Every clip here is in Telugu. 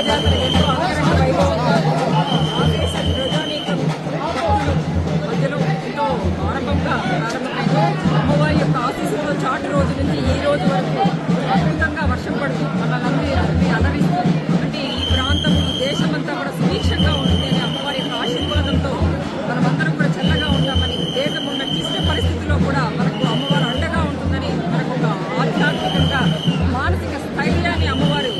జాతర ఎంతో అంగరంగ వైభవంగా ఆవేశం ప్రజానీకం భక్తులు మధ్యలో ఎంతో ఆరంభంగా ప్రారంభమైంది. అమ్మవారి యొక్క ఆశీస్సులతో చాటు రోజు నుంచి ఈ రోజు వరకు అద్భుతంగా వర్షం పడుతూ మనల్ని అలరిస్తూ అంటే ఈ ప్రాంతం ఈ దేశమంతా కూడా సుభిక్షంగా ఉంటుందని అమ్మవారి యొక్క ఆశీర్వాదంతో మనమందరం కూడా చల్లగా ఉంటామని, దేశం ఉన్న క్లిష్ట పరిస్థితుల్లో కూడా మనకు అమ్మవారు అండగా ఉంటుందని, మనకు ఒక ఆధ్యాత్మికంగా మానసిక స్థైర్యాన్ని అమ్మవారు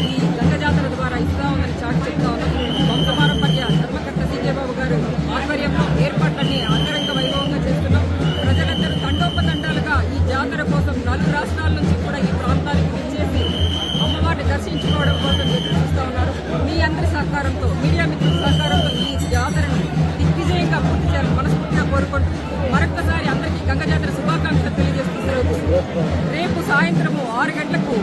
ఈ గంగ జాతర ద్వారా ఇస్తా ఉందని చాటి చెప్తా ఉన్నారు. వంశపారంపర్య ధర్మకర్త సీకే బాబు గారు ఆధ్వర్యంలో ఏర్పాట్లన్నీ అంగరంగ వైభవంగా చేస్తున్నాం. ప్రజలందరూ తండోపతండాలుగా ఈ జాతర కోసం నలుగు రాష్ట్రాల నుంచి కూడా ఈ ప్రాంతానికి విచ్చేసి అమ్మవారిని దర్శించుకోవడం కోసం ఎదురు చూస్తూ ఉన్నారు. మీ అందరి సహకారంతో, మీడియా మిత్రుల సహకారంతో ఈ జాతరను దిగ్విజయంగా పూర్తి చేయాలని మనస్ఫూర్తిగా కోరుకుంటూ మరొక్కసారి అందరికీ గంగ జాతర శుభాకాంక్షలు తెలియజేస్తూ రేపు సాయంత్రము 6 గంటలకు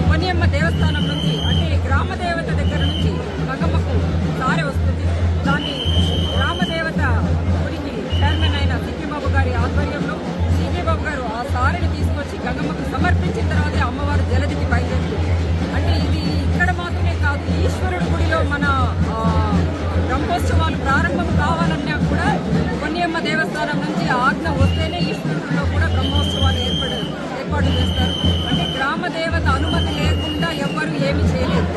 కొనియమ్మ దేవస్థానం నుంచి అంటే గ్రామ దేవత దగ్గర నుంచి గంగమ్మకు సారె వస్తుంది. దాన్ని గ్రామ దేవత గుడికి చైర్మన్ అయిన సీకే బాబు గారి ఆధ్వర్యంలో సీకే బాబు గారు ఆ సారెని తీసుకొచ్చి గంగమ్మకు సమర్పించిన తర్వాతే అమ్మవారు జలదికి బయలుదేరుతుంది. అంటే ఇది ఇక్కడ మాత్రమే కాదు, ఈశ్వరుడి గుడిలో మన బ్రహ్మోత్సవాలు ప్రారంభం కావాలన్నా కూడా కొనియమ్మ దేవస్థానం నుంచి ఆజ్ఞ వస్తేనే ఈశ్వరుడిలో కూడా బ్రహ్మోత్సవాలు ఏర్పాటు చేస్తారు. అంటే గ్రామ దేవత అనుమతి లేకుండా ఎవ్వరూ ఏమి చేయలేరు.